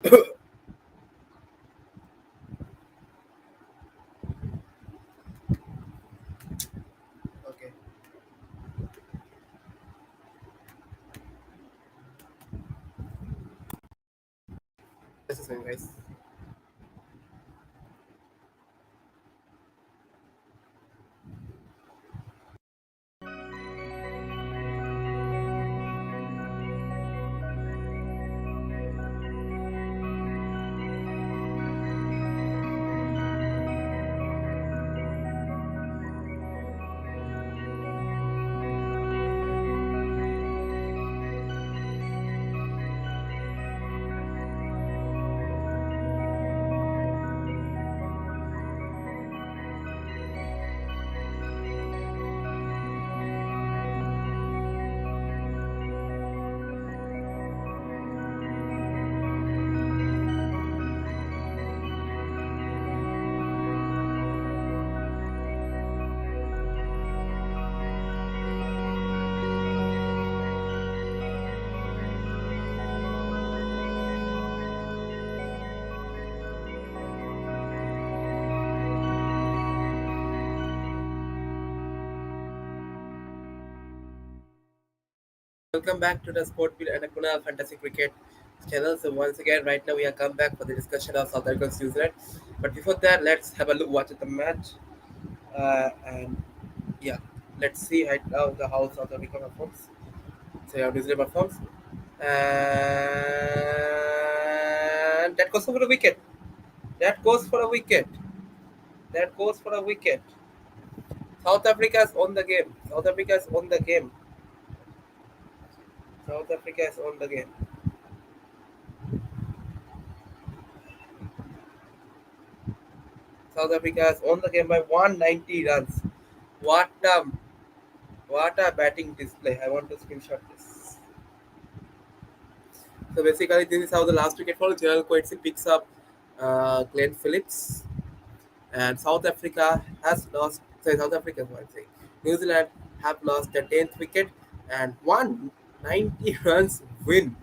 Okay, this is going, guys. Welcome back to the Sport Wheel and Akuna Fantasy Cricket channel. So once again, right now we are come back for the discussion of South Africa New Zealand. But before that, let's have a look watch at the match. And yeah, let's see right now the how South Africa performs. So how New Zealand performs. And that goes for a wicket. That goes for a wicket. That goes for a wicket. South Africa is on the game. South Africa is on the game. South Africa is on the game. South Africa is on the game by 190 runs. What a what a batting display! I want to screenshot this. So basically, this is how the last wicket for Gerald Coetzee picks up Glenn Phillips, and South Africa has lost. Sorry, South Africa is what I'm saying. New Zealand have lost their 10th wicket and 190 runs win.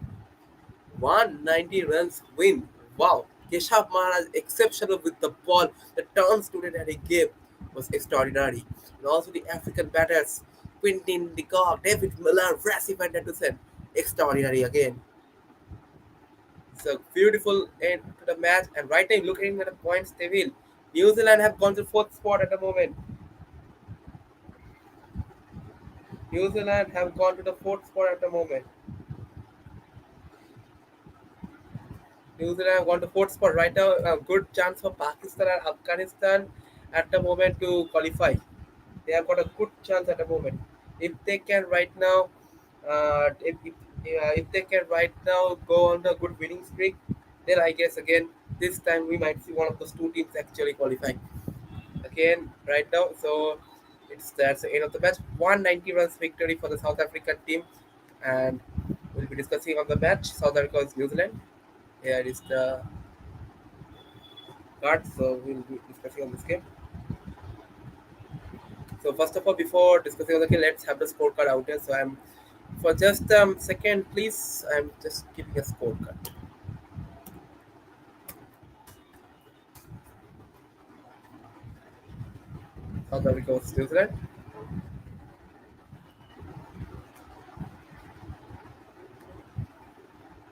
190 runs win. Wow. Keshav Maharaj exceptional with the ball. The turns today that he gave was extraordinary. And also the African batters, Quintin de Kock, David Miller, Rassi van der Dusen, extraordinary again. So beautiful end to the match. And right now looking at the points table, New Zealand have gone to fourth spot at the moment. New Zealand have gone to the fourth spot at the moment. New Zealand have gone to fourth spot right now. A good chance for Pakistan and Afghanistan at the moment to qualify. They have got a good chance at the moment. If they can right now, if they can right now go on the good winning streak, then I guess again this time we might see one of those two teams actually qualifying again right now. So it's that's the end of the match. 190 runs victory for the South African team, and we'll be discussing on the match. South Africa versus New Zealand. Here is the card, so we'll be discussing on this game. So first of all, before discussing on the game, let's have the scorecard out here. So I'm for just second, please. I'm just keeping a scorecard. South Africa versus New Zealand.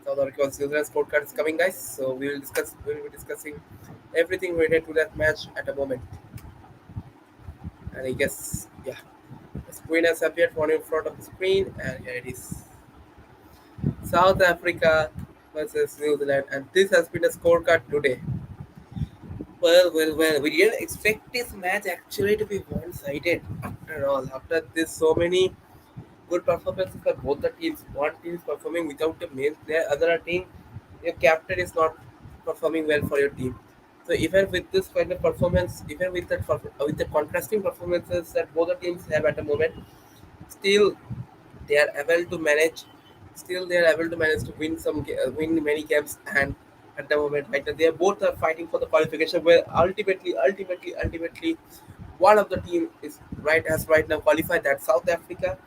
South Africa versus New Zealand scorecard is coming, guys. So we will discuss. We will be discussing everything related to that match at a moment. And I guess yeah, the screen has appeared for you in front of the screen, and here it is. South Africa versus New Zealand, and this has been the scorecard today. Well. We didn't expect this match actually to be one-sided. After all, after this, so many good performances by both the teams. One team is performing without the main player, other team, your captain is not performing well for your team. So even with this kind of performance, even with the contrasting performances that both the teams have at the moment, still they are able to manage. Still, they are able to manage to win win many games, and at the moment, right, they are both are fighting for the qualification. Where ultimately, one of the team is right has right now qualified. That South Africa,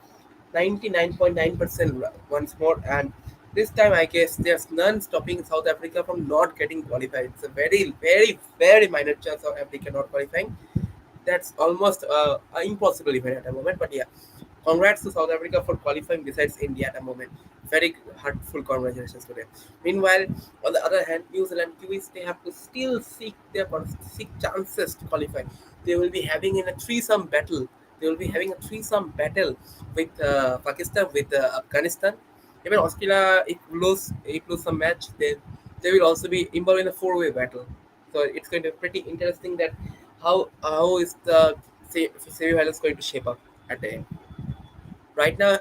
99.9% once more, and This time, I guess there's none stopping South Africa from not getting qualified. It's a very, very, very minor chance of Africa not qualifying. That's almost impossible even at the moment. But yeah, congrats to South Africa for qualifying besides India at the moment. Very heartful congratulations to them. Meanwhile, on the other hand, New Zealand Kiwis, they have to still seek chances to qualify. They will be having in a threesome battle. They will be having a threesome battle with Pakistan, with Afghanistan. Even Australia, if lose some match, they will also be involved in a four-way battle. So it's going to be pretty interesting that how is the semi-finals going to shape up at the end. Right now,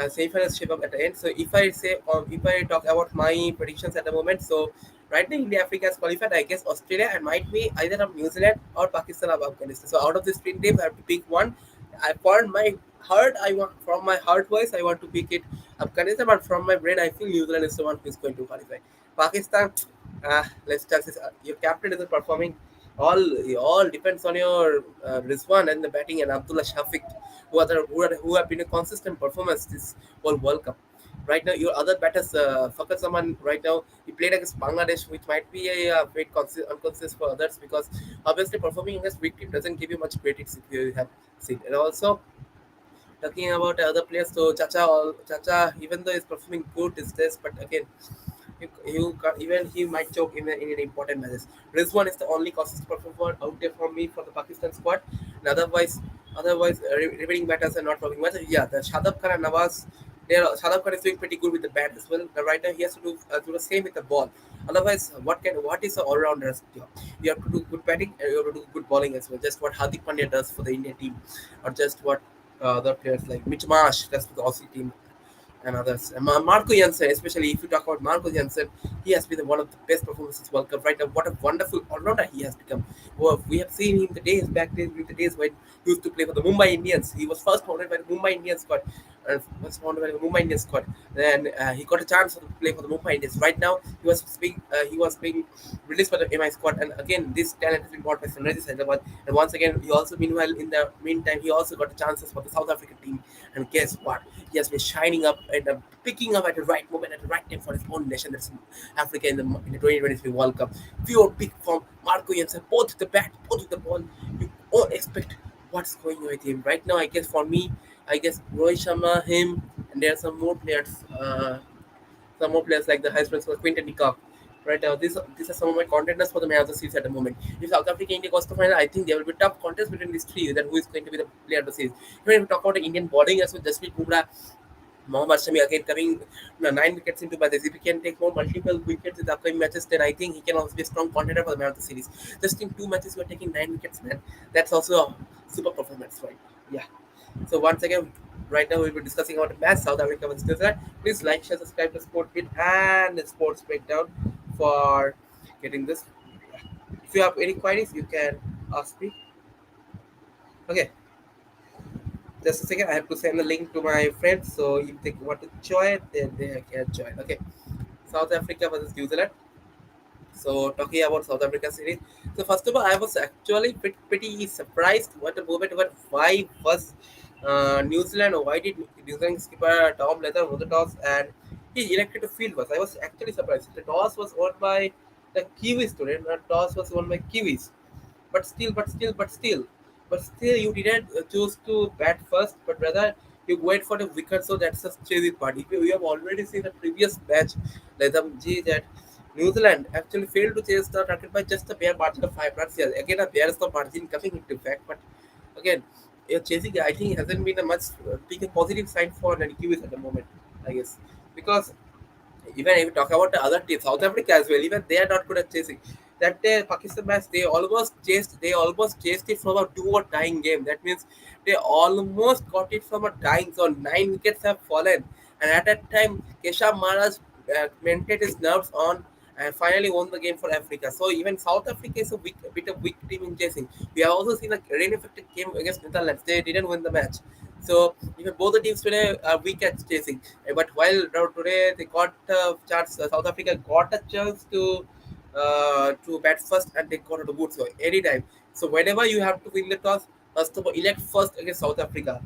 semi-finals shape up at the end. So if I talk about my predictions at the moment, so right now India Africa has qualified. I guess Australia and might be either of New Zealand or Pakistan or Afghanistan. So out of this three teams, I have to pick one. For my heart, I want from my heart wise, I want to pick it Afghanistan, but from my brain, I feel New Zealand is the one who is going to qualify. Pakistan, let's chances. Your captain isn't performing. All depends on your Rizwan and the batting and Abdullah Shafiq, who have been a consistent performance this whole World Cup. Right now, your other batters, Fakar Zaman, right now, he played against Bangladesh, which might be a bit unconscious for others because obviously performing against weak team doesn't give you much credit if you have seen. And also, talking about other players, so Chacha, even though he's performing good these days, but again, even he might choke in an important matches. Rizwan is the only consistent performer out there for me for the Pakistan squad. And otherwise, remaining batters are not performing much. Yeah, the Shadab Khan and Nawaz. Shadab Khan is doing pretty good with the bat as well. The right now he has to do the same with the ball. Otherwise, what is an all rounder job? You have to do good batting and you have to do good bowling as well. Just what Hardik Pandya does for the Indian team, or just what other players like Mitch Marsh does for the Aussie team and others. And Marco Jansen, especially if you talk about Marco Jansen, he has been one of the best performances World Cup right now. What a wonderful all-rounder he has become. Well, we have seen him the days when he used to play for the Mumbai Indians. He was first founded by the Mumbai Indians squad. Then he got a chance to play for the Mumbai Indians. Right now, he was being released by the MI squad, and again, this talent has been brought by Sunrisers Hyderabad. And once again, he also meanwhile in the meantime, he also got chances for the South African team. And guess what? He has been shining up and picking up at the right moment, at the right time for his own nation. That's Africa in the 2023 World Cup. Pure pick from Marco Jansen, both with the bat, both with the ball. You all expect what's going on with him right now. I guess for me, I guess Rohit Sharma, him, and there are some more players like the High Principal Quinton de Kock. Right now, these are some of my contenders for the man of the series at the moment. If South Africa India goes to final, I think there will be tough contest between these three. Then who is going to be the player of the series? Even if we talk about the Indian bowling as well, Jasprit Bumrah, Mohammad Shami again coming 9 wickets into by this. If he can take more multiple wickets in the upcoming matches, then I think he can also be a strong contender for the man of the series. Just in 2 matches, we're taking 9 wickets, man. That's also a super performance, right? Yeah. So once again, right now we'll be discussing about the match South Africa versus New Zealand. Please like, share, subscribe to Sport Bit and the Sports Breakdown for getting this. If you have any queries, you can ask me. Okay, just a second. I have to send the link to my friends. So if they want to join, then they can join. Okay, South Africa versus New Zealand. So talking about South Africa series. So first of all, I was actually pretty surprised what the moment about why was New Zealand or why did New Zealand skipper Tom Latham won the toss and he elected to field first. I was actually surprised. The toss was won by the Kiwis today. The toss was won by Kiwis. But still, you didn't choose to bat first, but rather you wait for the wicket. So that's a crazy part. If you have already seen the previous match, Latham G that New Zealand actually failed to chase the target by just a bare margin of 5 runs. Yeah, again, a bare is the margin coming into effect, but again, chasing I think hasn't been a much big a positive sign for the Kiwis at the moment, I guess, because even if you talk about the other teams, South Africa as well, even they are not good at chasing. That day, Pakistan match, they almost chased it from a do or dying game. That means they almost got it from a dying zone. 9 wickets have fallen, and at that time, Keshav Maharaj maintained his nerves on and finally won the game for Africa. So even South Africa is a bit of weak team in chasing. We have also seen a rain affected game against Netherlands. They didn't win the match. So even both the teams today are weak at chasing. But while now today they got a chance, South Africa got a chance to bat first and they got to the boot. So anytime. So whenever you have to win the toss, first of all, elect first against South Africa.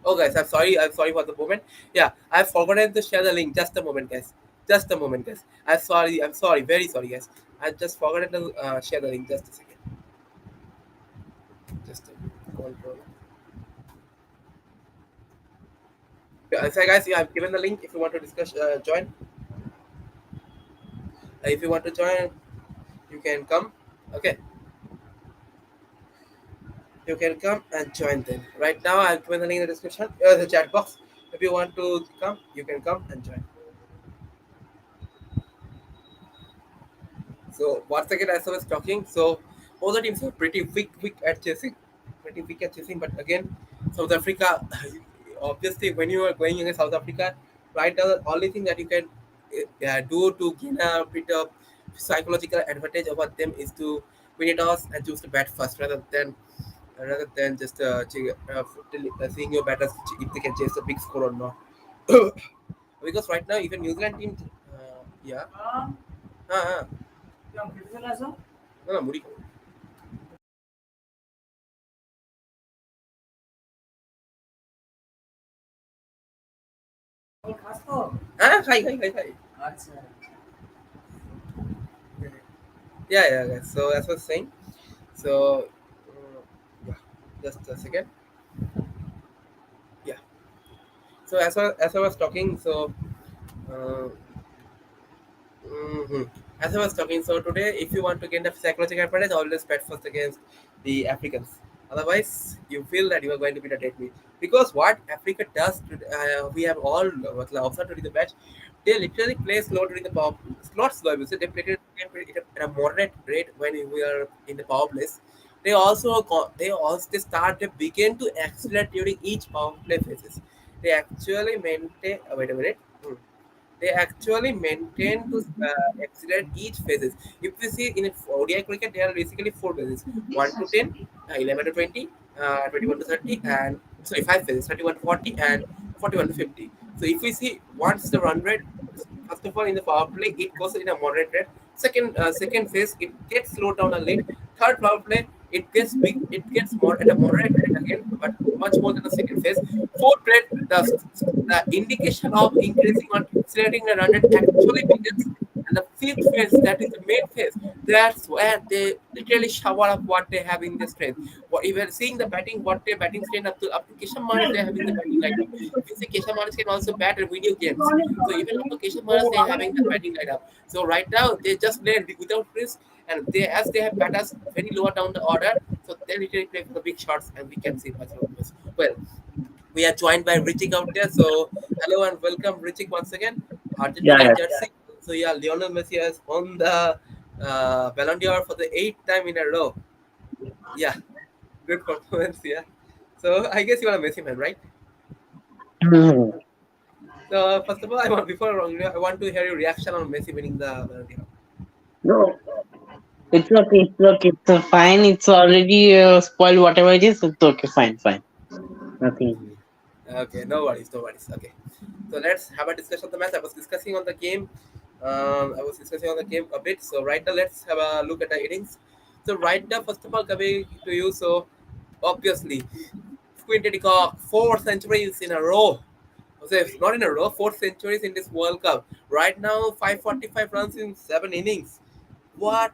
Oh guys, I'm sorry. I'm sorry for the moment. Yeah, I've forgotten to share the link. Just a moment, guys. Just a moment, guys. I'm sorry. I'm sorry. Very sorry, guys. I just forgotten to share the link. Just a second. Just a control. Yeah, so guys, yeah, I've given the link. If you want to discuss, join. If you want to join, you can come. Okay, you can come and join then. Right now, I've given the link in the description, the chat box. If you want to come, you can come and join. So once again, as I was talking, so all the teams are pretty weak at chasing, pretty weak at chasing. But again, South Africa, obviously, when you are going against South Africa, right now the only thing that you can do to gain a bit of psychological advantage over them is to win a toss and choose to bat first, rather than just seeing your batters if they can chase a big score or not. Because right now, even New Zealand team, yeah, uh, no, no, Muri. Hi, hi, hi, hi. Yeah, yeah, yeah. So as I was saying, so yeah, just a second. Yeah. So as I was talking, so uh, mhm. as I was talking, so today, if you want to gain the psychological advantage, always bet first against the Africans. Otherwise, you feel that you are going to be the dead meat. Because what Africa does, we have all observed during the match. They literally play slow during the power, not slow. So they play it at a moderate rate when we are in the power plays. They start they begin to accelerate during each power play phases. They actually maintain. Wait a minute. They actually maintain to accelerate each phases. If we see in ODI cricket, there are basically four phases: 1 to 10, 11 to 20, 21 to 30, and sorry, five phases: 31 to 40 and 41 to 50. So if we see once the run rate, first of all in the power play, it goes in a moderate rate. Second phase, it gets slowed down a little. Third power play, it gets big, it gets more at a moderate rate again, but much more than the second phase. Fourth rate, the indication of increasing or accelerating the run rate actually begins. And the fifth phase, that is the main phase, that's where they literally shower up what they have in their strength. What even seeing the batting, what their batting strength up to Kishan Maharaj, they're having the batting lineup. If you see Kishan Maharaj can also bat in video games. So even up to Kishan Maharaj, they're having the batting lineup. So right now they just play without risk, and they as they have batters very lower down the order, so they literally play for the big shots, and we can see much of this. Well, we are joined by Richik out there. So hello and welcome, Richik, once again. Yeah, Argentina yeah. jersey. So yeah, Lionel Messi has won the Ballon d'Or for the eighth time in a row. Yeah, good performance. Yeah. So I guess you are a Messi man, right? Mhm. So first of all, I want to hear your reaction on Messi winning the Ballon d'Or. No, it's okay. It's okay. It's fine. It's already spoiled. Whatever it is, it's okay. Fine, fine. Nothing. Okay, no worries, no worries. Okay, so let's have a discussion on the match. I was discussing on the game. I was discussing on the game a bit. So right now, let's have a look at the innings. So right now, first of all, coming to you. So obviously, Quinton de Kock, 4 centuries in a row. So if not in a row, 4 centuries in this World Cup. Right now, 545 runs in 7 innings. What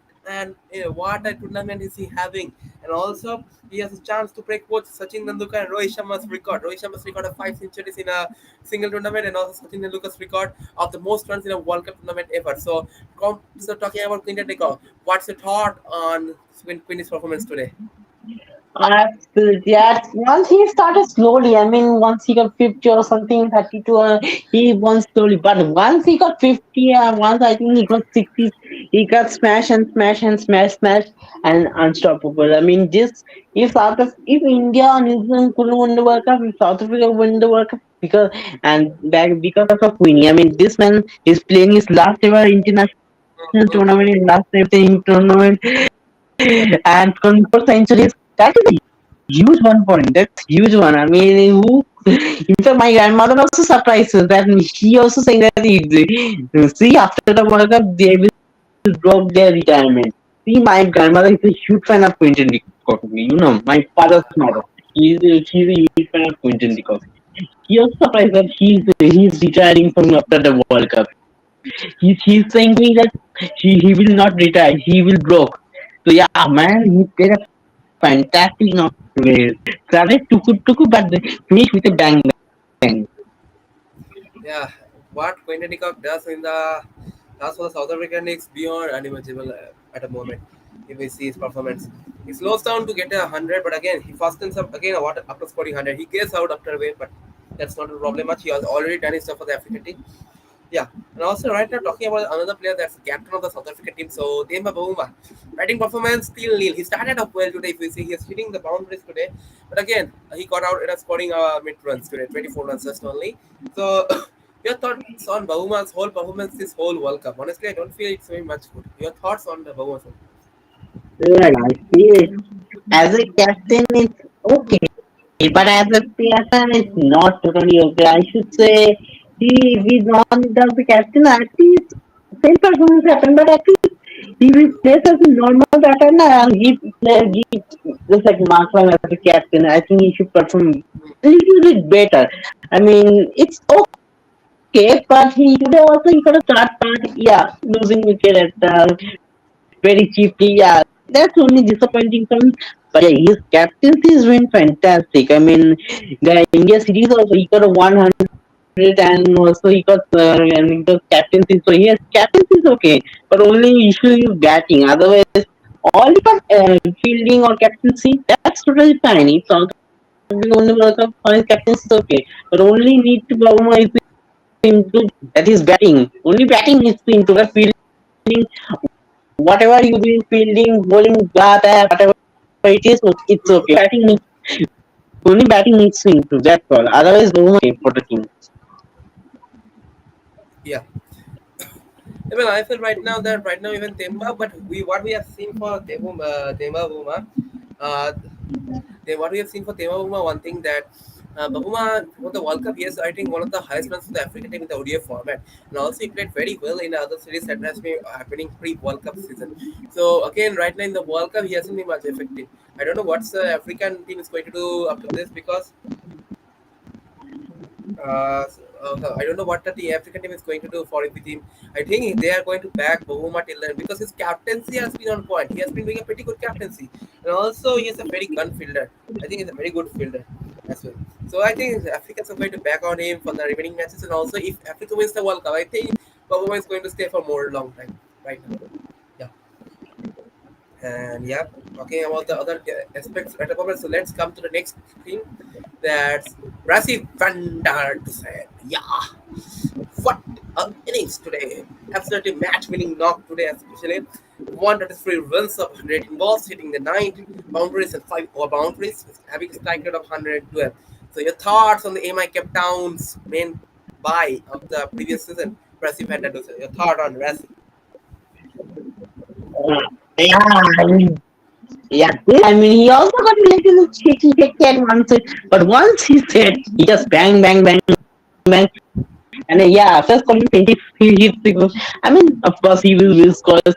what a tournament is he having? And also, he has a chance to break both Sachin Tendulkar and Rohit Sharma's record. Rohit Sharma's record of 5 centuries in a single tournament, and also Sachin Tendulkar's record of the most runs in a World Cup tournament ever. So talking about Quinton de Kock, what's your thought on Quinton's performance today? Absolutely. Yeah. Once he started slowly, I mean, once he got 50 or something, 32, he won slowly. But once he got 50, once I think he got 60, he got smash and smash and smash, smash, and unstoppable. I mean, if India or New Zealand couldn't win the World Cup, if South Africa win the World Cup, because of Winnie. I mean, this man is playing his last ever international Mhm. tournament, his last ever tournament, and 24 centuries. That is huge one for him. That's huge one. I mean, who? In fact, my grandmother also surprised us that she also saying that see after the World Cup they will drop their retirement. See, my grandmother is a huge fan of Quentin de Kock. You know, my father's mother. She's a huge fan of Quentin de Kock. He was surprised that he's retiring from after the World Cup. He's saying to me that he will not retire. He will broke. So yeah, man, he played a fantastic knockout. Started tuku but finished with a bang bang. Yeah, what Quinton de Kock does in the last for the South African is beyond unimaginable at the moment. If we see his performance, he slows down to get 100, but again he fastens up again. What after scoring 100, he gets out after a way, but that's not a problem much. He has already done his stuff for the African team. Yeah, and also right now talking about another player that's the captain of the South African team. So Demba Bavuma, batting performance still nil. He started up well today. If we see, he's hitting the boundaries today, but again he got out in a scoring mid runs today, 24 runs just only. So your thoughts on Bavuma's whole performance this whole World Cup? Honestly, I don't feel it's very much good. Your thoughts on the Bavuma's? Yeah, I see. As a captain, it's okay, but as a player, it's not totally okay. I should say he's on as the captain. At least same performance happened, but at least he will play as a normal batter and give just like Markram as a captain. I think he should perform a little bit better. I mean, it's okay, but he got a start part. Yeah, losing wicket at very cheaply. Yeah, that's only disappointing for me. But yeah, his captaincy is doing fantastic. I mean, the India series also he got a 100 and also he got and he got captaincy. So yes, captaincy is okay, but only issue is batting. Otherwise, all he got fielding or captaincy, that's totally fine. If South Africa only World Cup for his captaincy is okay, but only need to Bowma is to improve. That is batting. Only batting needs to improve. That fielding, whatever you do in fielding, bowling, batter, whatever it is, it's okay. Only batting needs to improve. That's all. Otherwise, Bowma is okay for the team. Yeah. Well, I feel right now that right now even Temba, but we what we have seen for Temba Buma, uh, what we have seen for Temba Buma, one thing that Babuma for the World Cup, he has I think one of the highest runs for the African team in the ODI format, and also he played very well in other series that has been happening pre-World Cup season. So again, right now in the World Cup, he hasn't been much effective. I don't know what's the African team is going to do after this because I don't know what the African team is going to do for the team. I think they are going to back Bohuma till then because his captaincy has been on point. He has been doing a pretty good captaincy, and also he is a very gun fielder. I think he's a very good fielder as well. So I think Africans are going to back on him for the remaining matches, and also if Africa wins the World Cup, I think Bohuma is going to stay for more long time right now. Yeah. And yeah, talking about the other aspects at the moment. So let's come to the next thing. That's Rassi van der Dusen. Yeah, what innings today! Absolutely match-winning knock today, especially 133 runs of 100 balls, hitting the 9 boundaries and 5 over boundaries, having a strike rate of 112. So your thoughts on the AMI Cape Town's main buy of the previous season, Rassi van der Dusen? Your thought on Rassi? Yeah, I mean, yeah, I mean, he also got a little shaky at once, but once he said, he just bang, bang, bang, bang, and yeah, after scoring 20, he hits the goal. I mean, of course, will score a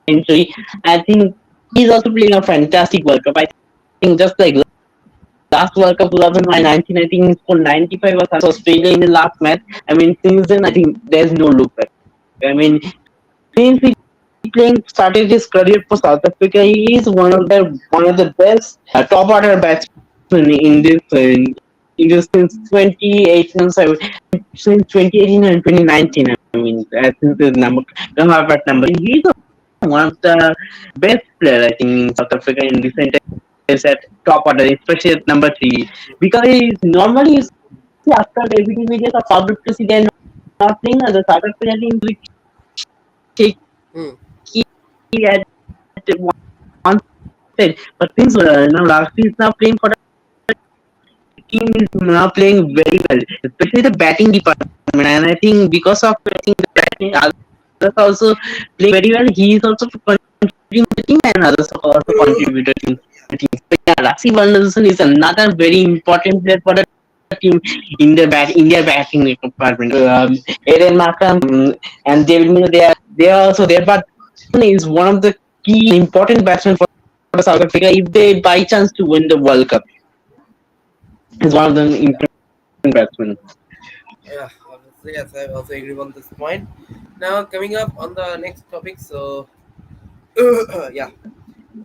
century. I think he's also playing a fantastic World Cup. I think just like last World Cup 2019, I think he scored 95 or something for Australia in the last match. I mean, since then, I think there's no look back. I mean, since he started his career for South Africa, he is one of the best top order batsmen in this since 2018, since 2018 and 2019. I mean, since his number at number, he's one of the best player I think in South Africa in recent times at top order, especially at number three, because he's normally you see after every videos of South Africa, they're not playing, and the South African team will shaky at one side. Hmm. But since now Larsi is now playing for the team is now playing very well, especially the batting department. And I think because of I think the batting, others also playing very well. He is also contributing to the team, and others are also contributing to the team. So yeah, Rasi Vanderson is another very important player for the team in the India batting department. Eden Markham and David Miller, they are also there, but is one of the key and important batsmen for South Africa if they by chance to win the World Cup. Is one of them important. batsman. Yeah, obviously, yes, I also agree on this point. Now, coming up on the next topic, so yeah,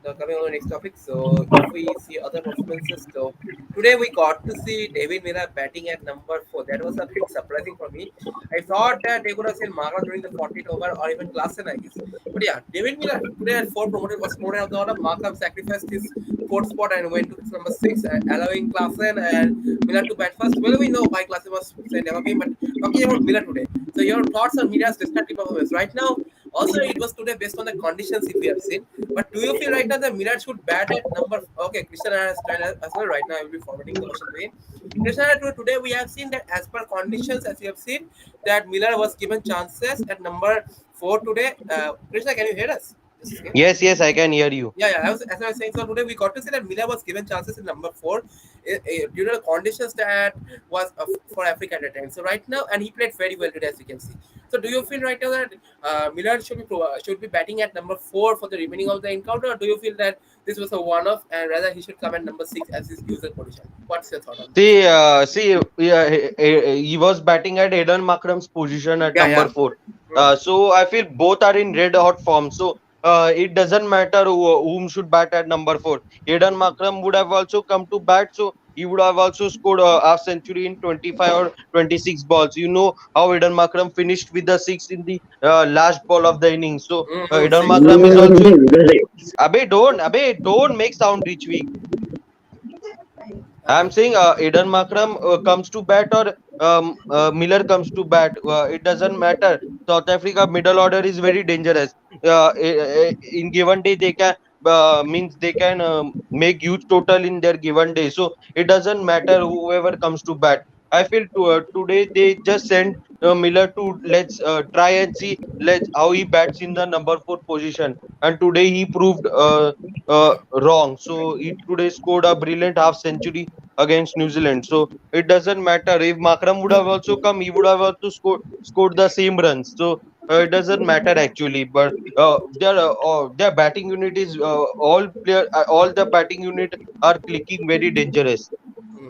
now coming on the next topic, so if we see other performances, so today we got to see David Miller batting at number 4. That was a bit surprising for me. I thought that they would have seen Marlon during the 14th over or even Klassen, I guess. But yeah, David Miller today at 4 promoted was promoted of the order. Markham sacrificed his fourth spot and went to number 6, allowing Klassen and Miller to bat first. Well, we know why Klassen was never came, but talking about Miller today. So your thoughts on Miller's destructive performance right now? Also, it was today based on the conditions if we have seen. But do you feel right now that Miller should bat at number? Okay, Christian has tried as well. Right now, I will be forwarding the question to him. Krishna, today we have seen that as per conditions, as you have seen, that Miller was given chances at number 4 today. Krishna, can you hear us? Just a second. Yes, yes, I can hear you. Yeah, yeah. As I was saying, so today we got to see that Miller was given chances in number 4 due to the conditions that was for Africa at the time. So right now, and he played very well today, as you can see. So do you feel right now that Miller should be batting at number 4 for the remaining of the encounter, or do you feel that this was a one-off and rather he should come at number 6 as his usual position? What's your thought on this? Yeah, he was batting at Eden Makram's position at Yeah, number yeah. 4. Hmm. So I feel both are in red hot form. So it doesn't matter whom should bat at number 4. Eden Makram would have also come to bat, so he would have also scored a half century in 25 or 26 balls. You know how Eden Makram finished with the 6 in the last ball of the innings. So Mm-hmm. Eden Six. Makram is also. Correct. Abe, don't make sound rich. I'm Okay. saying Eden Makram comes to bat or Miller comes to bat. It doesn't matter. South Africa middle order is very dangerous. In given day they can means they can make huge total in their given day. So it doesn't matter whoever comes to bat. I feel today they just sent Miller to let's try and see let's how he bats in the number 4 position. And today he proved wrong. So he today scored a brilliant half century against New Zealand. So it doesn't matter if Makram would have also come, he would have also scored the same runs. So it doesn't matter actually. But their batting unit is all the batting unit are clicking very dangerous. Hmm.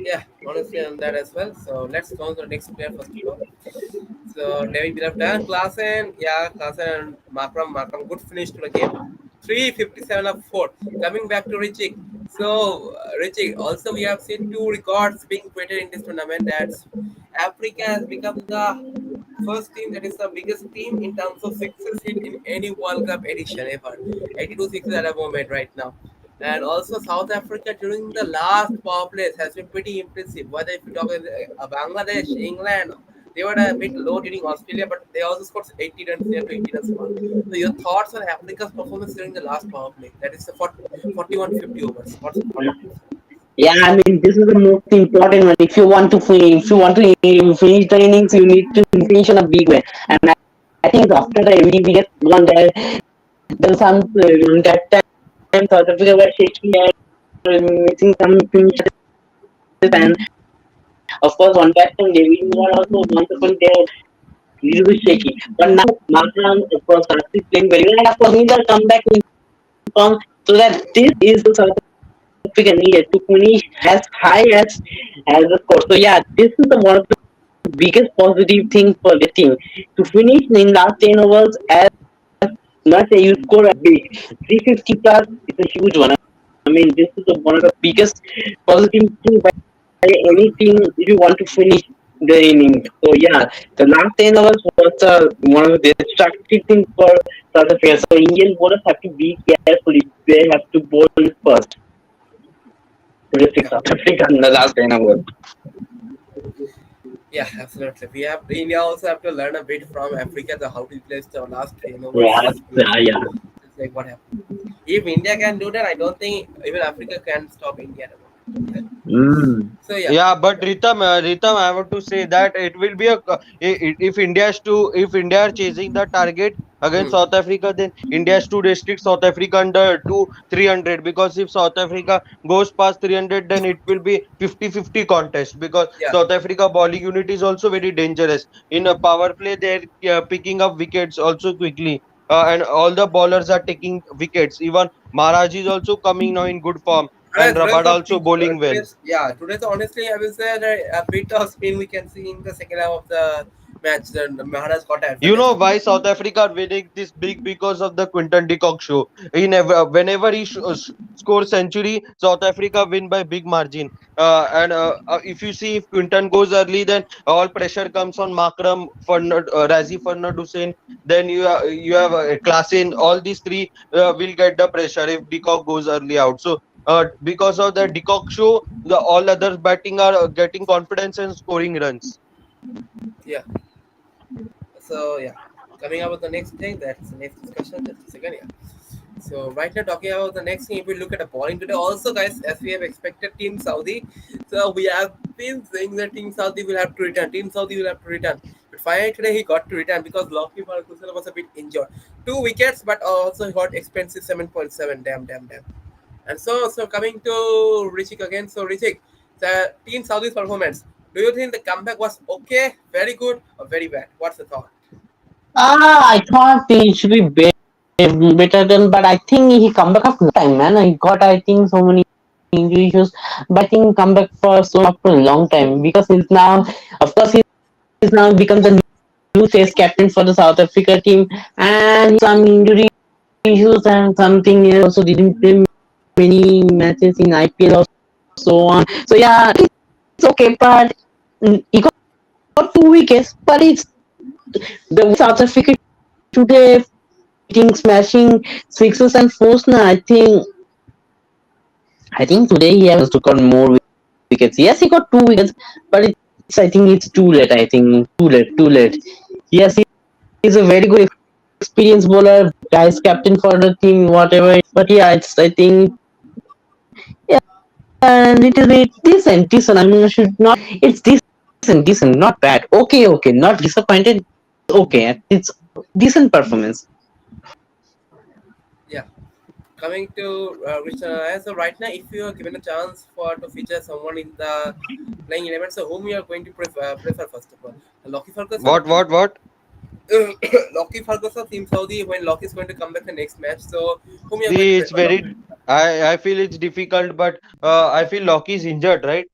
Yeah, honestly on that as well. So let's go on to the next player first of all. So David we have done Klassen, yeah, Klassen and Markram, good finish to the game. 357 of 4. Coming back to Richie. So Richie, also we have seen two records being created in this tournament. That's Africa has become the first team that is the biggest team in terms of sixes hit in any World Cup edition ever. 82 sixes at a moment right now. And also South Africa during the last power plays has been pretty impressive. Whether if you talk about Bangladesh, England, they were a bit low during Australia, but they also scored 80 runs near to 80 runs mark. So your thoughts on Africa's performance during the last power play? That is the 41-50 overs. What's your thought on this? Yeah, I mean this is the most important one. If you want to if you want to finish the innings, you need to finish in a big way. And I think after the biggest one there was some that time South Africa were shaky and missing some finishes. And of course, one batsman David Miller also once upon they were little bit shaky. But now Markram of course started playing very well, and of course Miller come back in form so that this is the South Africa needed to finish as high as the score. So yeah, this is the one of the biggest positive thing for the team to finish in last 10 overs as much as you score a big 350 plus. It's a huge one. I mean, this is one of the biggest positive thing by any team if you want to finish the inning. So yeah, the last 10 overs was one of the destructive things for South Africa. So Indian bowlers have to be careful if they have to bowl first to restrict Yeah. South Africa in the last 10 overs. Yeah, absolutely. We have India also have to learn a bit from Africa the how to play the last 10 overs Yeah, just beautifully. yeah. It's like what happened. If India can do that, I don't think even Africa can stop India at the moment. Mm. So yeah. Yeah, but Ritam, I want to say that it will be if India are chasing the target against Hmm. South Africa, then India has to restrict South Africa under to 300 because if South Africa goes past 300, then it will be 50-50 contest because Yeah. South Africa bowling unit is also very dangerous. In a power play, they're picking up wickets also quickly. And all the bowlers are taking wickets. Even Maharaj is also coming now in good form. and Today's Rabada a also big, bowling well. today's honestly I will say that a bit of spin we can see in the second half of the match. Then Maharaj got an You advantage. know why South Africa are winning this big? Because of the Quinton de Kock show. He never, whenever he scores century, South Africa win by big margin. And if you see, if Quinton goes early, then all pressure comes on Makram, Razi Fernand Hussein. Then you have Klassen. All these three will get the pressure if de Kock goes early out. So because of the de Kock show, the all others batting are getting confidence and scoring runs. Yeah. So yeah, coming up with the next thing, that's the next discussion. Just a second, yeah. So right now talking about the next thing, if we look at the bowling today, also guys, as we have expected Team Saudi, so we have been saying that Team Saudi will have to return. Team Saudi will have to return. But finally today he got to return because Lockheed Martin was a bit injured. 2 wickets, but also he got expensive 7.7. Damn, damn, damn. And so coming to Rishik again. So Rishik, the Team Saudi's performance. Do you think the comeback was okay, very good, or very bad? What's the thought? I thought he should be better than, but I think he come back after time, man. He got, I think, so many injury issues, but I think come back for so after a long time because he's now, of course, he's now become the new face captain for the South Africa team, and some injury issues and something he also didn't play many matches in IPL or so on. So yeah, it's okay, but he got 2 wickets, but it's the South Africa today hitting, smashing sixes and fours. Now I think today he has to got more wickets. Yes, he got 2 wickets, but it's I think it's too late. I think too late. Yes, he's a very good experienced bowler, guys, captain for the team, whatever. But yeah, it's I think yeah, and it is decent. I mean, I should not. It's decent, not bad. Okay, not disappointed. Okay, it's decent performance. Yeah. Coming to so right now, if you are given a chance for to feature someone in the playing 11, so whom you are going to prefer first of all, Lockie Ferguson or What, Team what, what? Lockie Ferguson, Team Saudi when Lockie is going to come back the next match. So whom you are going to See, it's prefer, Lockie? very. I feel it's difficult, but I feel Loki is injured, right?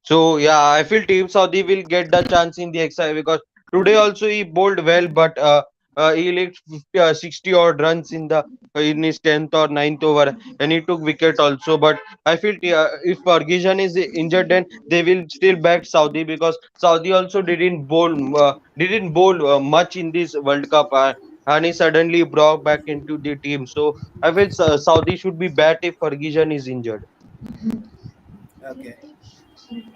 So yeah, I feel Team Saudi will get the chance in the XI because today also he bowled well, but he left 60 odd runs in his 10th or ninth over, and he took wicket also. But I feel if Ferguson is injured, then they will still back Saudi because Saudi also didn't bowl much in this World Cup, and he suddenly brought back into the team. So I feel Saudi should be bat if Ferguson is injured. Okay.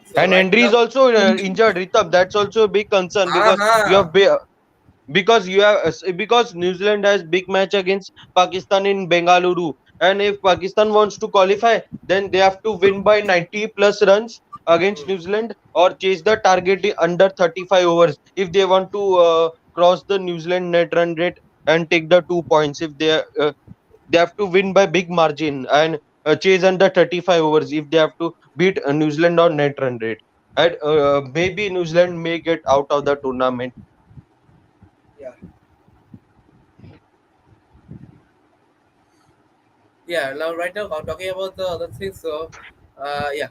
So And right Henry now, is also injured, Ritab. That's also a big concern because uh-huh. because New Zealand has big match against Pakistan in Bengaluru, and if Pakistan wants to qualify, then they have to win by 90 plus runs against Hmm. New Zealand or chase the target under 35 overs if they want to cross the New Zealand net run rate and take the 2 points. If they have to win by big margin and chase under 35 overs if they have to beat New Zealand on net run rate. And maybe New Zealand may get out of the tournament. Yeah. Yeah, now right now I'm talking about the other things. So, yeah,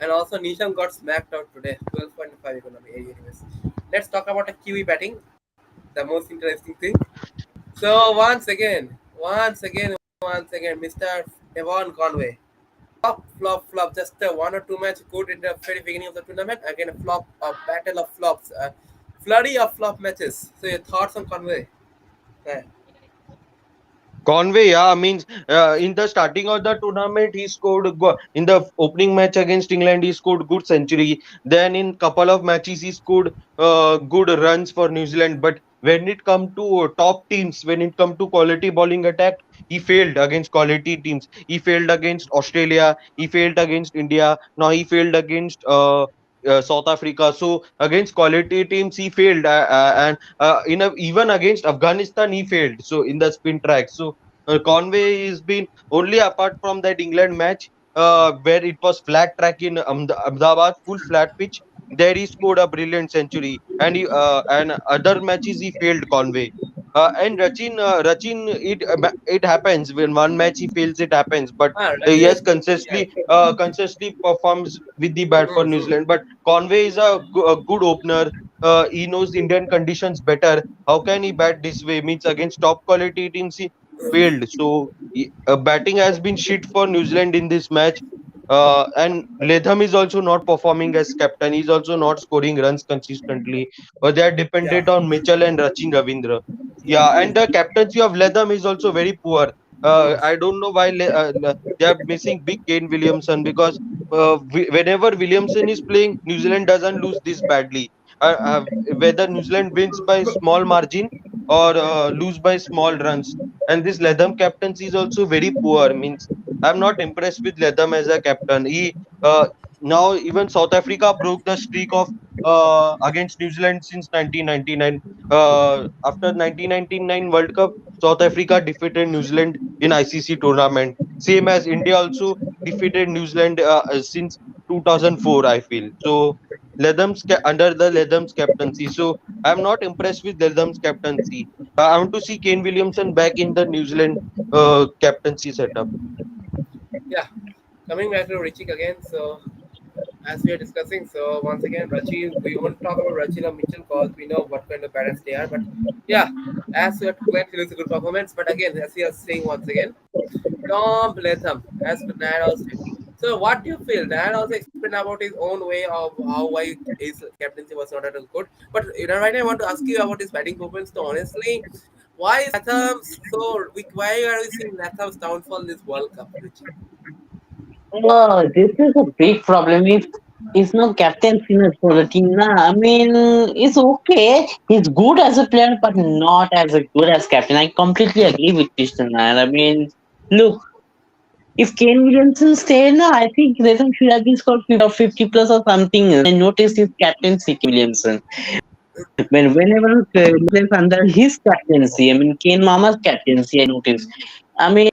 and also Nisham got smacked out today, 12.5 economy. Anyways, let's talk about the Kiwi batting, the most interesting thing. So once again, Mr. Devon Conway, flop. Just one or two match good in the very beginning of the tournament. Again, a flop, a battle of flops, a flurry of flop matches. So your thoughts on Conway? Yeah. Conway, yeah, means in the starting of the tournament, he scored in the opening match against England. He scored good century. Then in couple of matches, he scored good runs for New Zealand. But when it come to top teams, when it come to quality bowling attack, he failed against quality teams. He failed against Australia. He failed against India. Now he failed against South Africa. So against quality teams, he failed, even against Afghanistan, he failed. So in the spin track, so Conway has been only apart from that England match where it was flat track in Ahmedabad, full flat pitch. There he scored a brilliant century, and other matches he failed Conway. And Rachin, it happens when one match he fails, it happens. But he Rachin has is good. Yeah. consistently performs with the bat for New Zealand. But Conway is a good opener. He knows Indian conditions better. How can he bat this way? Means against top quality teams he failed. So batting has been shit for New Zealand in this match. And Latham is also not performing as captain. He's also not scoring runs consistently. They are Yeah. dependent on Mitchell and Rachin Ravindra. Yeah, and the captaincy of Latham is also very poor. I don't know why they are missing big Kane Williamson, because whenever Williamson is playing, New Zealand doesn't lose this badly. Whether New Zealand wins by small margin or lose by small runs. And this Latham captaincy is also very poor. Means I'm not impressed with Latham as a captain. He now even South Africa broke the streak of against New Zealand since 1999. After 1999 World Cup, South Africa defeated New Zealand in ICC tournament. Same as India also defeated New Zealand since 2004. I feel so. Under the Latham's captaincy. So I'm not impressed with Latham's captaincy. I want to see Kane Williamson back in the New Zealand captaincy setup. Yeah. Coming back to Richik again. So as we are discussing, so once again, Rachi, we won't talk about Rachi or Mitchell because we know what kind of parents they are. But yeah, as we have declared, it is a good performance. But again, as we are saying once again, Tom Latham, as Nat also. So what do you feel? Nat also explained about his own way of how why his captaincy was not at all good. But right now I want to ask you about his batting performance. So honestly, why is Latham so weak? Why are we seeing Latham's downfall in this World Cup, Richie? Oh, this is a big problem. If he's no captaincy for the team, nah. I mean, it's okay. He's good as a player, but not as a good as captain. I completely agree with Krishnan. And I mean, look, if Kane Williamson stayed, nah, I think Latham should have been scored 50 plus or something. I noticed his captaincy, Kane Williamson. Whenever plays under his captaincy, I mean, Kane Mama's captaincy, I noticed. I mean,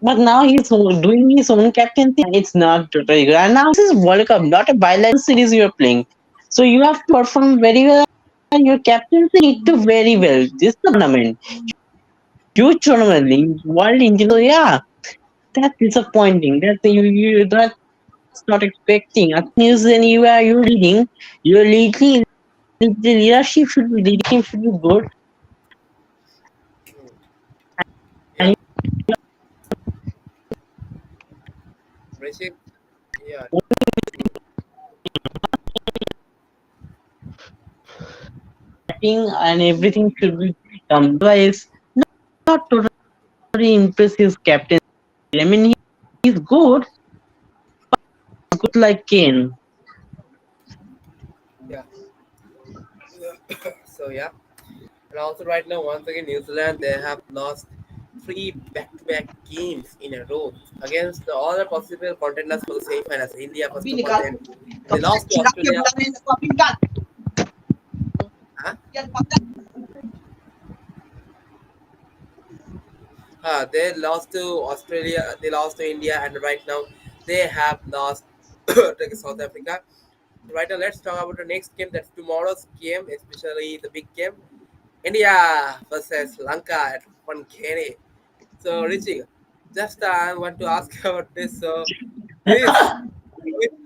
but now he's doing his own captaincy. It's not totally good. And now this is World Cup, not a bilateral series you're playing. So you have to perform very well. And your captaincy need to very well. This is a tournament, huge tournament, world engine. So yeah, that's disappointing. That's not expecting. At least then you're leading. You're leading. The leadership should be leadership should be good. Hmm. Yeah, Richie. Yeah, Acting and everything should be otherwise not totally impressive captain. I mean, he's good, good like Kane. yeah. So yeah. And also right now, once again, New Zealand they have lost three back-to-back games in a row against the other possible contenders for the semi-finals. India first of all, then they lost to Australia. Huh? They lost to Australia. They lost to India, and right now they have lost to South Africa. Right now, let's talk about the next game. That's tomorrow's game, especially the big game. India versus Lanka at Wankhede. So, Richie, just I want to ask about this. So, is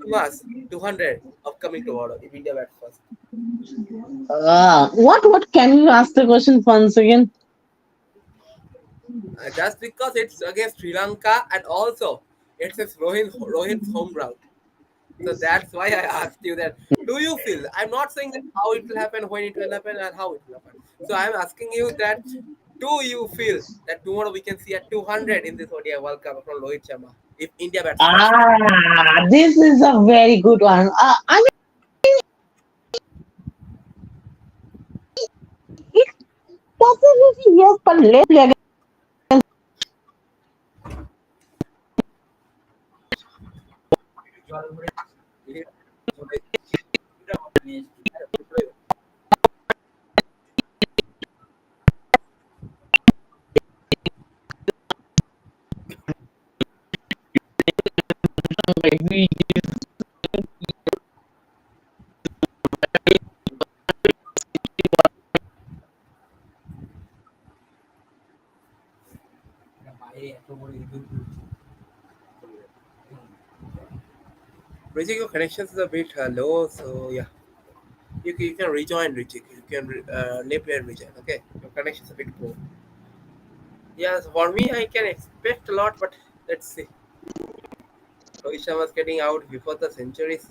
Rohit 200 upcoming tomorrow if India bats first? What can you ask the question once again? Just because it's against Sri Lanka and also it's Rohit's home ground. So that's why I asked you that. Do you feel? I'm not saying that how it will happen, when it will happen, and how it will happen. So I'm asking you that. Do you feel that tomorrow we can see a 200 in this ODI World Cup from Rohit Sharma if India bats first? This is a very good one. I mean, possibility yes, but let's play again. Like, Richie, your connections is a bit low, so yeah, you can rejoin Richie. You can leave and rejoin. Okay, your connection is a bit poor. Yeah, so for me, I can expect a lot, but let's see. Rohit Sharma's getting out before the centuries.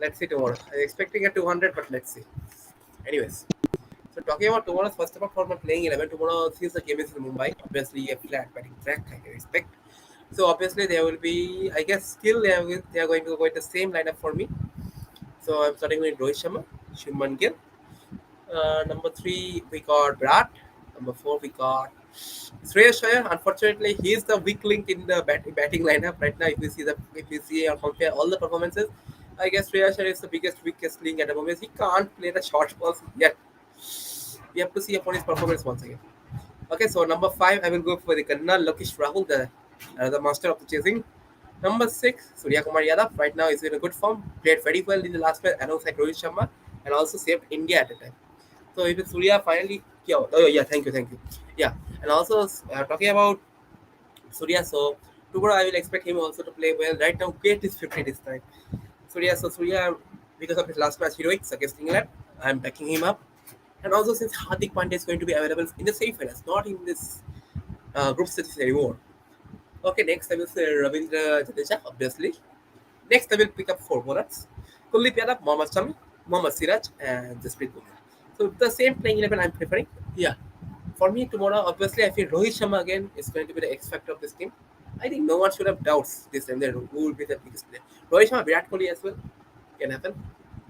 Let's see tomorrow. I'm expecting a 200, but let's see. Anyways, so talking about tomorrow's first of all, for my playing 11 tomorrow, since the game is in Mumbai, obviously a flat batting track, I can expect. So obviously there will be, I guess, still they are going to go with the same lineup for me. So I'm starting with Rohit Sharma, Shubman Gill. Number three we got Virat. Number four we got Shreyas Iyer. Unfortunately, he is the weak link in the batting lineup right now. If you see or compare all the performances, I guess Shreyas Iyer is the biggest weakest link at the moment. He can't play the short balls yet. We have to see upon his performance once again. Okay, so number five, I will go for the Kanna Lokesh Rahul, the master of the chasing. Number six, Surya Kumar Yadav. Right now, is in a good form. Played very well in the last match alongside Rohit Sharma, and also saved India at the time. So if Surya finally, yeah, oh yeah, thank you, yeah, and also talking about Surya, so tomorrow I will expect him also to play well. Right now, Kate is 50 this time. Surya, because of his last match heroics against England, I'm backing him up. And also since Hardik Pandya is going to be available in the semi-finals, not in this group stages anymore. Okay, next I will say Ravindra Jadeja, obviously. Next I will pick up four bowlers. Kuldeep Yadav, Mohammad Shami, Mohammad Siraj, and Jasprit Bumrah. So the same playing 11 I'm preferring. Yeah. For me tomorrow, obviously I feel Rohit Sharma again is going to be the X factor of this team. I think no one should have doubts this time that who will be the biggest player. Rohit Sharma, Virat Kohli as well can happen.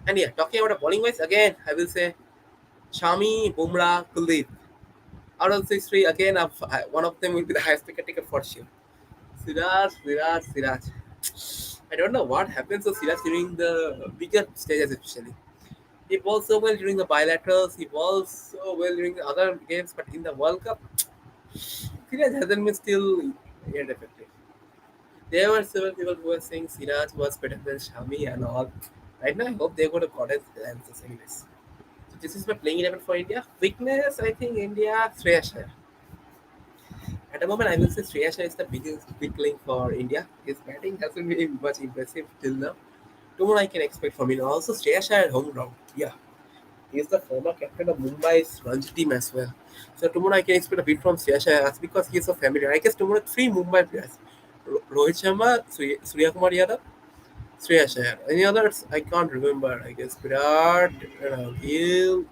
And yeah, talking about a bowling wise, again I will say Shami, Bumrah, Kuldeep. Out of these three, again, one of them will be the highest wicket taker for sure. Siraj. I don't know what happens to Siraj during the bigger stages, especially. He bowls so well during the bilaterals, he bowls so well during the other games, but in the World Cup, Siraj hasn't been still yet effective. There were several people who were saying Siraj was better than Shami and all. Right now, I hope they're going to got the answers, anyways. So this is my playing 11 for India. Weakness, I think India, Shreyas Iyer. At the moment, I will say Shreyas Iyer is the biggest weak link for India. His batting hasn't been much impressive till now. Tomorrow I can expect from him. Also, Shreyas Iyer home ground. Yeah, he is the former captain of Mumbai's Ranji team as well. So tomorrow I can expect a bit from Shreyas Iyer. That's because he is so familiar. I guess tomorrow three Mumbai players: Rohit Sharma, Surya Kumar Yadav, Shreyas Iyer. Any others? I can't remember. I guess Virat, Gill,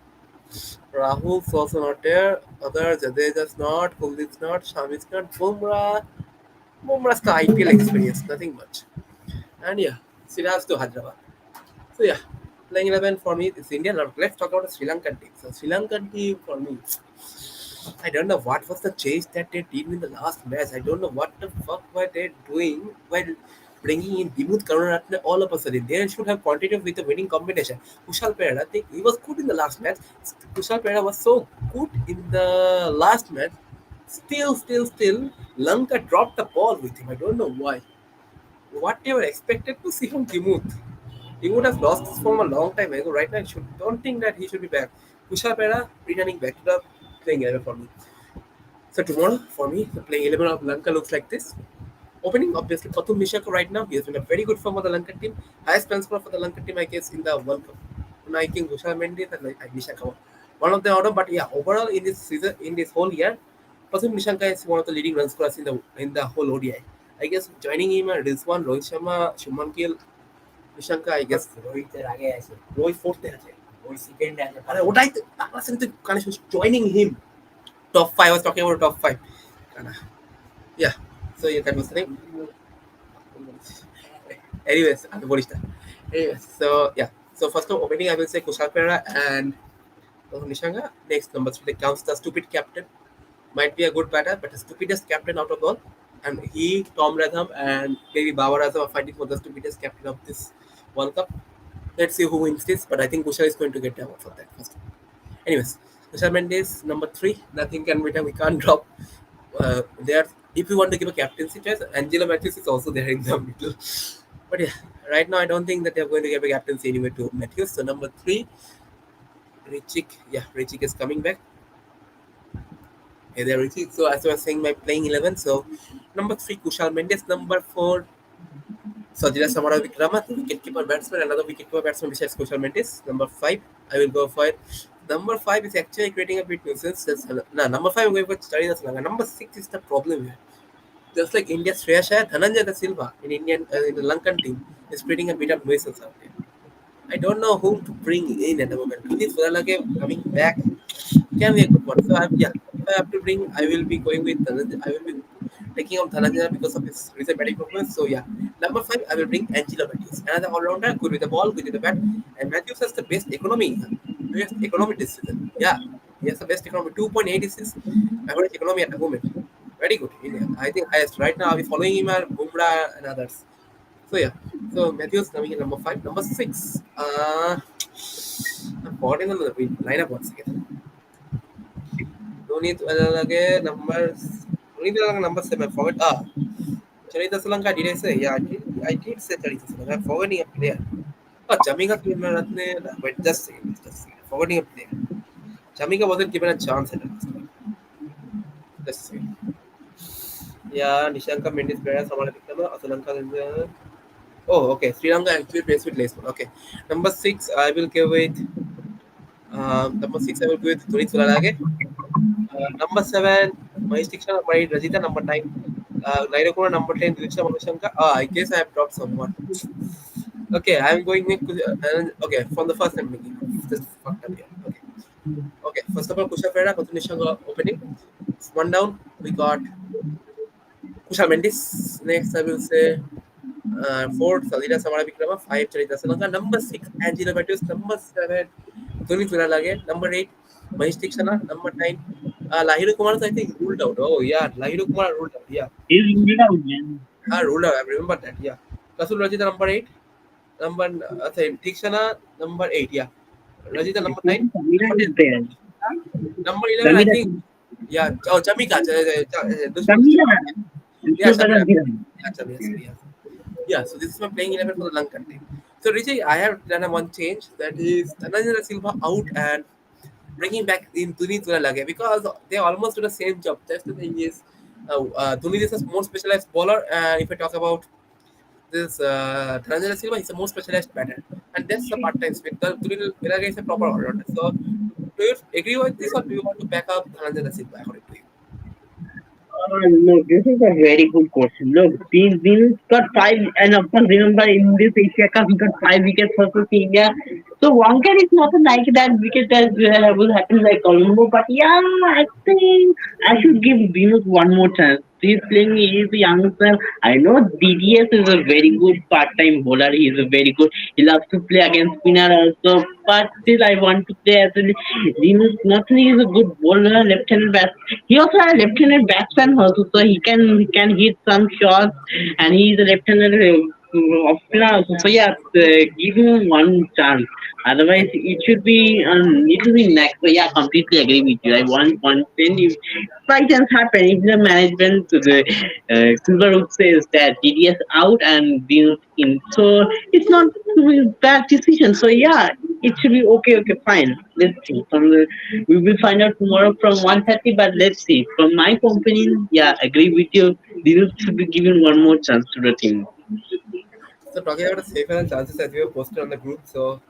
Rahul's also not there. Others, Jadeja's not. Kuldeep's not. Shami's not. Bumrah's the IPL experience. Nothing much. And yeah, Siraj to Hyderabad. So yeah, playing 11 for me is India. Now let's talk about the Sri Lankan team. So Sri Lankan team for me, I don't know what was the change that they did in the last match. I don't know what the fuck were they doing while bringing in Dimuth Karunaratne all of a sudden. They should have continued with the winning combination. Kushal Perera, I think he was good in the last match. Kushal Perera was so good in the last match. Still, Lanka dropped the ball with him. I don't know why. What they were expected to see from Dimuth. He would have lost this form a long time ago. Right now, I don't think that he should be back. Kushal Perera returning back to the playing 11 for me. So tomorrow, for me, the playing 11 of Lanka looks like this. Opening, obviously, Pathum Nishaka right now. He has been a very good form for the Lankan team. Highest run score for the Lankan team, I guess, in the World Cup. And I think Kushal Mendes and Nishaka. One of the order, but yeah, overall in this season, in this whole year, Pathum Nishanka is one of the leading run scorers in the whole ODI. I guess joining him are Rizwan, Rohit Sharma, Shuman Gill, Nishanka, I guess. Rohit fourth there. Rohit second there. And what I think, joining him. Top five. I was talking about top five. Yeah. So yeah, that was the thing. Anyways, I'm Boris. Anyways, so yeah. So first of opening, I will say Kushal Perera and Nishanga. Next number three counts the stupid captain. Might be a good batter, but the stupidest captain out of all. And he, Tom Latham, and maybe Babar Azam are fighting for the stupidest captain of this World Cup. Let's see who wins this, but I think Kushal is going to get the award for that first. Anyways, Kushal Mendes, number three. Nothing can be done. We can't drop. There, if you want to give a captaincy choice, Angelo Matthews is also there in the middle. But yeah, right now I don't think that they're going to give a captaincy anyway to Matthews. So number three, Richik. Yeah, Richik is coming back. Hey there, Richie. So as I was saying, my playing 11. So number three, Kushal Mendes. Number four, Sajida Samara Vikrama, the wicketkeeper batsman. Another wicketkeeper batsman besides Kushal Mendes. Number five, I will go for it. Number five is actually creating a bit nuisance. No, number five, I'm going for Charina Salanga. Number six is the problem here. Just like India's Shreyas Iyer, Dhananjay Da Silva in the Lankan team is creating a bit of nuisance out there. I don't know whom to bring in at the moment. Vinith Suralage coming back can be a good one. So yeah, if I have to bring, I will be going with Dhananjay. I will be taking out Dhananjay because of his recent batting performance. So yeah, number five, I will bring Angelo Matthews, another all-rounder, good with the ball, good with the bat, and Matthews has the best economy. Best economy this season. Yeah, he has the best economy. 2.8 is his average economy at the moment. Very good. I think highest right now. We're following him are Bumrah and others. So yeah, so Matthews coming in number five. Number six. I'm forgetting on the lineup once again. Don't number seven. Forget Charita Salanka, did I say? Yeah, I did say Charita Salanka. I'm forgetting a player. Oh, Jamika Kimaratne. Wait, just a second. Just a second. Forgetting a player. Jamika wasn't given a chance at the last one. Just a second. Yeah, Nishanka Mendes player, Samana Vikrama, Asalanka. Oh, okay. Sri Lanka actually plays with Lesman. Okay. Number six, I will give it. Number six, I will give it to Tony Sulalage. Number seven, Mahesh Dixon. Number eight, Rajita. Number nine, Nairokuna. Number 10, Diksha Manushanka. I guess I have dropped someone. Okay, I'm going with. Okay, from the first I'm making. Just fucked up here. Okay. Okay, first of all, Kusha Ferreira, Kotunishanga opening. One down, we got Kusha Mendes. Next, I will say four, Salida Samara Vikrama. Five, Charita Salanga. Number six, Angela Matthews. Number seven, Tony Sunalage. Number eight, Mahesh Dixana. Number nine, Lahiru Kumar, I think, ruled out. Oh, yeah, Lahiru Kumar ruled out. Yeah, He's ruled out, man. ruled out. I remember that. Yeah. Kasul Rajita, number eight. Number, Dixana, number eight. Yeah. Rajita, number nine. Samira Number 10. is there. Number 11, I Samira, think. Yeah. Oh, Jamika. Samira, Yeah, Mr. Shamira. Bharat. Yeah, Shamira. Yeah. Yeah, so this is my playing 11 for the Lankan team. So, Richie, I have done a one change that is Dhananjay Silva out and bringing back in Dunit Lage because they almost do the same job. Just the thing is, Dunit is a more specialized bowler, and if I talk about this Dhananjay Silva, he's a more specialized batter, and that's the part time split. The Dunit Lage is a proper all rounder. So, do you agree with this, or do you want to back up Dhananjay Silva according to you? No, this is a very good question. Look, these Venus got five, and of course, remember in this Asia Cup, he got 5 wickets versus India. So one can is not like that wicket as will happen like Colombo, but yeah, I think I should give Venus one more chance. He's playing, he's a youngster. I know DDS is a very good part-time bowler. He's a very good. He loves to play against spinner also, but still I want to play as a Venus. Not only is a good bowler, left-handed bat. He also has left-handed batsman also, so he can hit some shots, and he is a left-handed off-spinner also. So yeah, give him one chance. Otherwise, it should be little bit next. So yeah, completely agree with you. I want one thing. If by chance happen, if the management the Silverwood says that DDS out and Venus in, so it's not a bad decision. So yeah, it should be okay. Okay, fine. Let's see. We will find out tomorrow from 1:30. But let's see. From my opinion, yeah, agree with you. Venus should be given one more chance to the team. So, talking about the safer and chances as we have posted on the group. So,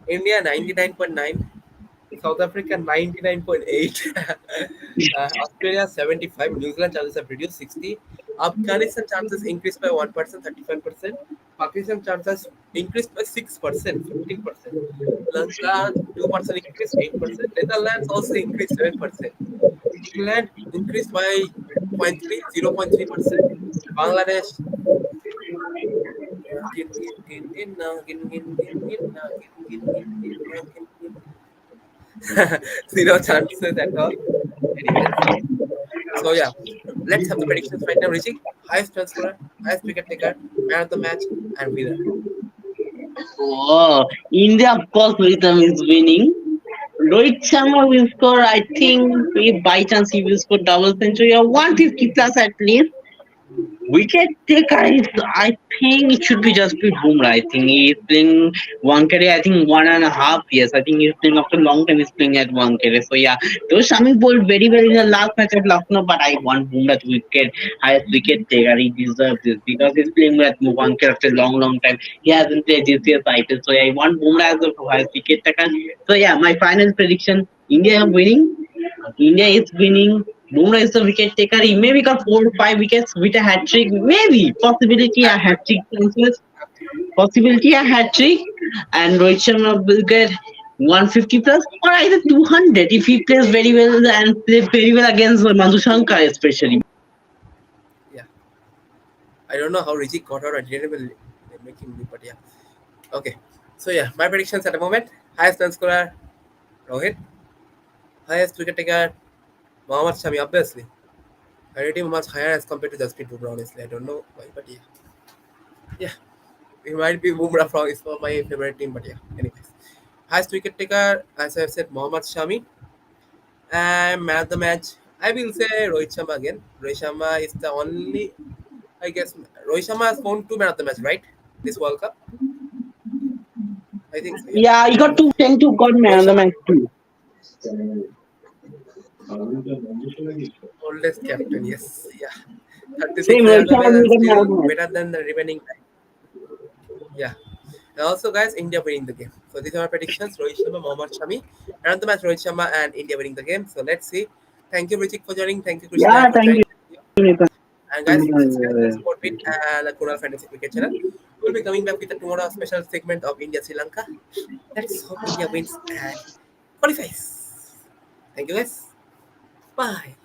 India 99.9, South Africa 99.8, Australia 75, New Zealand chances have reduced 60, Afghanistan chances increased by 1%, 35%, Pakistan chances increased by 6%, 15%, Lanka 2% increased, 8%, Netherlands also increased 7%, England increased by 0.3%, Bangladesh zero chances at all. Anyways, so yeah, let's have the predictions right now. Richie, highest run scorer, highest wicket taker, man of the match, and winner. Oh, India, of course, Latham is winning. Rohit Sharma will score, I think, if by chance he will score double century or 150 plus at least. Wicket taker is, I think it should be just be Bumrah. I think he's playing one carry. I think 1.5 years. I think he's playing after a long time. He's playing at one carry. So yeah, those Shami bowled very well in the last match at Lucknow, but I want Bumrah to wicket highest wicket taker. He deserves this because he's playing at one carry after a long, long time. He hasn't played this year's IPL, so yeah, I want Bumrah as the highest wicket taker. So yeah, my final prediction: India are winning. India is winning. Bumrah is the wicket taker. He maybe got 4 or 5 wickets with a hat trick. Maybe possibility a hat trick chances. Possibility a hat trick. And Rohit Sharma will get 150 plus or either 200 if he plays very well and plays very well against Madhu Shankar especially. Yeah, I don't know how Rijik got out. I didn't even make him leave, but yeah. Okay, so yeah, my predictions at the moment: highest run scorer Rohit, highest wicket taker Mohammad Shami. Obviously, I rate him much higher as compared to Jasprit Bumrah. Honestly, I don't know why, but yeah, yeah, he might be Bumrah from is for my favorite team, but yeah. Anyways, highest wicket taker, as I've said, Mohammad Shami, and man of the match. I will say Rohit Sharma again. Rohit Sharma is the only, I guess, Rohit Sharma has won 2 man of the match, right? This World Cup, I think so. Yeah, Yeah, he got 210 to got man Rohit of the Sharma, match too. oldest captain. Yes, yeah, 36 Same man Rohit of the match Sharma and got man still of the match. better than the remaining. Yeah. And also, guys, India winning the game. So these are my predictions: Rohit Sharma, Mohammad Shami, and the match Rohit Sharma and India winning the game. So let's see. Thank you, Richik, for joining. Thank you, Krishna, Yeah, for thank joining. you, Nathan. And guys, subscribe to Sportbeat and the Kunal Fantasy Cricket channel. We'll be coming back with a tomorrow special segment of India Sri Lanka. Let's hope India wins and qualifies. Thank you, guys. Bye.